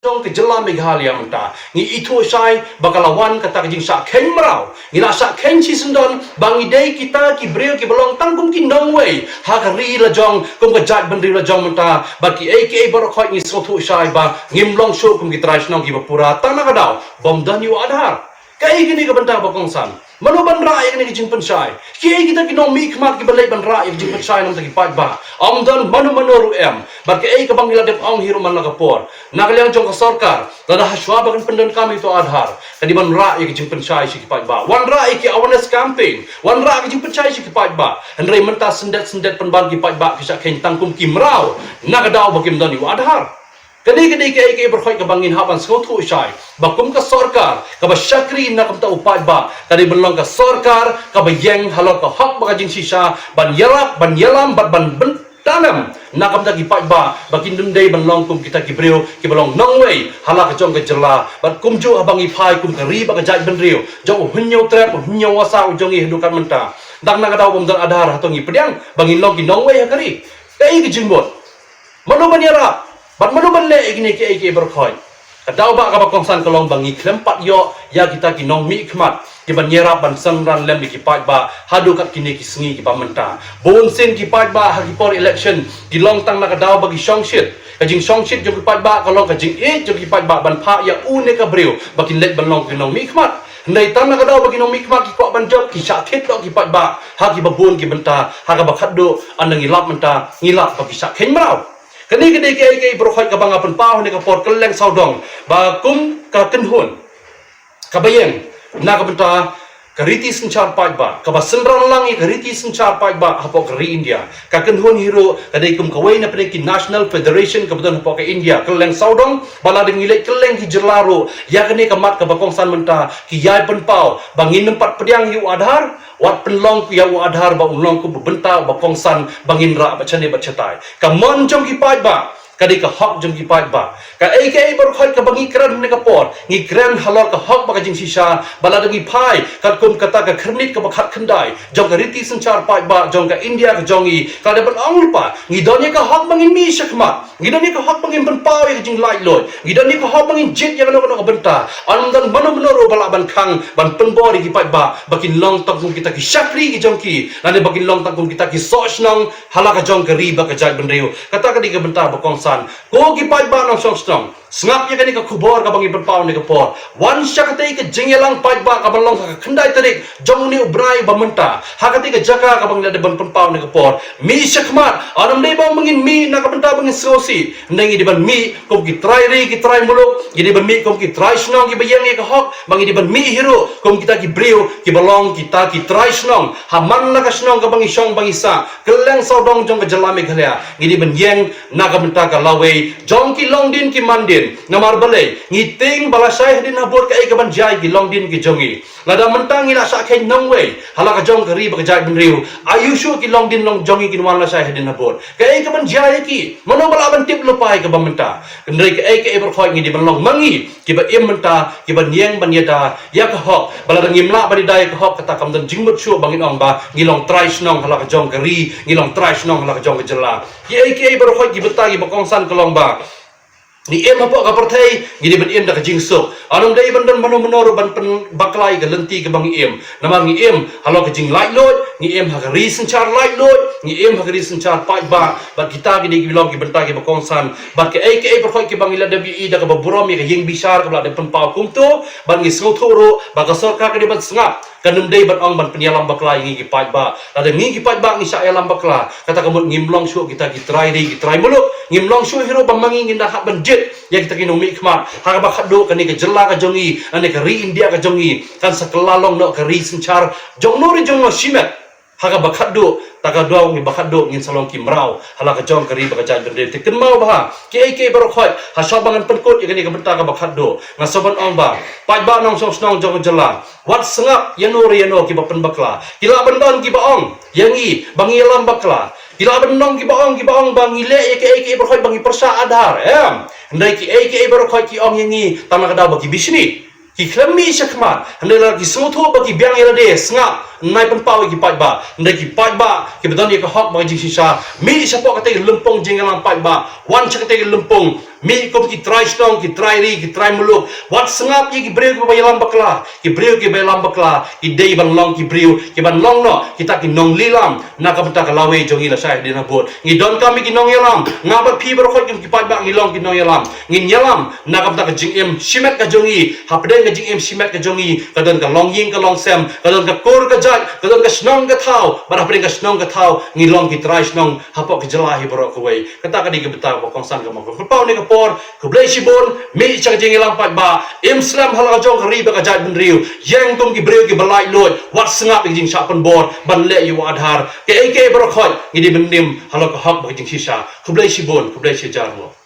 Jong ke jelam Meghalaya menta ngi itu sai bakalawan kata kejing sak ken merau ngi la sak ken si sendon bangi dei kita ki bril ki belong tangkum ki nongwei ha ri la jong kum ka jat bendri la jong menta baki aka borok ngi sotu sai ba ngim long sho kum ki trai snong ki bapura tanah kadau bom dan yu adhar kai gini ka benta bakongsan mano ban ra yang ni jing pensai ki kita ki nong mi khmat ki balai ban ra yang jing pensai nam ta ki pat ba om dan mano ru em baki ai ka bang ila dep ong hiru man la kapor nakaliang jong ka sarkar dada haswa bagan pendan kami to adhar kadi ban ra yang jing pensai si ki pat ba wan ra ki awareness campaign wan ra ki jing pensai si ki pat ba andrei menta sendet penban ki pat ba ki sak ken tangkum ki mrau nakadau bakim dan yu adhar Kadi ke berkhoi ke bangin haban skotu isai bakum ka sarkar ka ba syakri na kam ta upat ba kadi belong ka sarkar ka ba yang halal ka hak ba jing sisa ban yalam ban tanam na kam ta ki pat ba bakin dundai belong kum kita ki breu ki belong nongwei hala ka jong ka jela ban kum ju abang i phai kum ka ri ba ka jai ben riu jong hunyo trap hunyo wasa jong i hindukan menta dak na ka daw bom dan adhar hatongi pedang bangin long ki nongwei ha kari kai ki jingbot mano banyara Bat manu balle igni ke berkhoi. Kadau ba ka bakongsan kolong bangi klempat yo ya kita ki nong mi khmat ki ban nyera ban sangran lem ki pat ba hadu kat kini ki sngi ki pamenta. Bon sen ki pat ba ha ki por election ki long tang na kadau bagi songshit. Kajing songshit jo ki pat ba kolong kajing jo ki pat ba ban pha ya une ka breu bakin let ban long ki nong mi khmat. Ndai tan na kadau bagi nong mi khmat ki ko ban job ki sakit lo ki pat ba ha ki babun ki benta ha ka bakhaddo andang ilap menta ngilap bagi sakhen marau. Kani ke berkhoi ka banga pen pau ne ka por keleng saudong ba kum ka kenhun ka bayeng na ka benta ka riti senchar pai ba ka ba senran langi ka riti senchar pai ba hapo ka ri India ka kenhun hero ka dei kum kawai na pe ki National Federation ka beton hapo ka India keleng saudong bala ding ile keleng ki jelaro ya kani ka mat ka bakongsan menta ki yai pen pau bangin nempat pediang yu adhar wat penlong ku ya adhar ba ulong ku benta bakongsan bangin ra ba chane ba chatai ka mon jong ki pai ba kadi ka hak jong ki pai ba ka aka berkhoi ka bangi kran ne ka por ngi kran halor ka hak ba ka jing sisa bala dagi pai ka kum kata ka khrnit ka bakhat khandai jong ka riti sanchar pai ba jong ka India ka jongi ka de ban ong pa ngi donya ka hak bangin mi shakma ngi donya ka hak bangin ban pau ya jing lai loi ngi donya ka hak bangin jit ya no ka benta an dan mano ro bala ban khang ban penbo ri ki pai ba bakin long tak kum kita ki shakri ki jong ki nane bakin long tak kum kita ki sosnong hala ka jong ka ri ba ka jai ban riu kata ka di ka benta bakong ko ki pai ba nong song strong ngap ya kani ka khubor ka bangi berpau ni ka por wan syakatei ka jingyelang pai ba ka balong ka khandai tarik jong ni ubrai ba menta hakati ka jaka ka bang de ban berpau ni ka por mi syakmat anam dei bang mangin mi na ka benta bangin sosi nengi di ban mi kom ki trai ri ki trai muluk jadi ban mi kom ki trai snong ki bayang ka hok bangi di ban mi hero kom kita ki breu ki balong kita ki trai snong haman na ka snong ka bangi song bangi sa keleng saudong jong ka jelame ghalya ngidi ban yeng na ka benta ka lawe jong ki long din ki mandin namar balai ngiting balasai hadin habur ka ban jai ki long din ki jongi lada mentang ila sa khen nongwei hala ka jong kari ba jai benriu ayushu ki long din long jongi ki wan la sai hadin habur ka ban jai ki mano bala ban tip lupai ka bamenta ndrei ka berkhoi ngi di ban long mangi ki ba im menta ki ban yeng ban yada ya ka hok bala dang imla ba di dai ka hok kata kam dan jingmut shu bangin ong ba ngilong trai snong hala ka jong kari ngilong trai snong hala ka jong ka jela ki berkhoi ki betagi ba kongsan kelong ba ni em apa ka perthai ngidi ban em da ka jingsuk anong dai ban dan mano menor ban pen baklai ka lenti ka bang em nama ngi em halo ka jing lai loi ngi em ha ka ri senchar lai loi ngi em ha ka ri senchar pai ba ba kita gi gi bilong ki benta ki bakongsan ba ke aka perkhoi ki bang ila WE da ka burom ka yeng bisar ka bla de pen pau kum tu ban ngi sotoro ba ka sarkar ka di ban sngap kanum dei ban ong ban penyalam baklai ngi ki pai ba ada ngi ki pai ba ngi sa yalam bakla kata kamut ngimlong shu kita ki trai ri ki trai muluk ngimlong shu hero bang mangi nginda hak ban jit ya kita kini umi khmat ha ba khaddo kani ka jella ka jongi ane ka ri India ka jongi kan sakelalong no ka ri senchar jong no ri jong no shimet ha ba khaddo ta ka do ngi ba khaddo ngin salong ki mrau hala ka jong ka ri ba ka jan bende te ken mau ba ke berkhoi ha sobangan penkut ya kani ka benta ka ba khaddo ngasoban ong ba pai ba nong song snong jong jella wat sengap yano ki ba pen bakla kila bandon ki ba ong yangi bangi lam bakla kila bandong ki ba ong bangi le ke berkhoi bangi persa adhar ndai ki berkhoi ki ong yangi tanah kada bagi bisni ki klemi syakmat ndai la ki soto bagi biang ila de sengap nai pen pau ki pai ba ndai ki pai ba ki bedan ye ka hok bagi sisa mi sapo kate lempong jengalang pai ba wan chakate lempong mi kom ki try stong ki try ri ki try muluk wat sengap ye ki breu ki bayalam bakla ki breu ki bayalam bakla ki dei ban long ki breu ki ban long no kita ki nong lilam na ka benta ka lawe jong ila sai dina bot ngi don kami ki nong yalam ngabat pi ber khot ki pat ba ngi long ki nong yalam ngi nyalam na ka benta ka jing em simet ka jongi hapden ka jing em simet ka jongi ka don ka long ying ka long sem ka don ka kor ka jat ka don ka snong ka thau bar hapden ka snong ka thau ngi long ki try snong hapok ki jala hi bro ko wei kata ka di ka benta ba kong san ka mo ko pau ni ka por ko blai sibon mi cha jing yalam pat ba em slam hal ka jong ka ri ba ka jat ben riu yang kum ki breu ki balai loi wat sengap ki jing sa pen bor ban le yu adhar ke bro khot ngi di ben nim hal ka hak ba jing sisa ko blai sibon ko blai si jar lo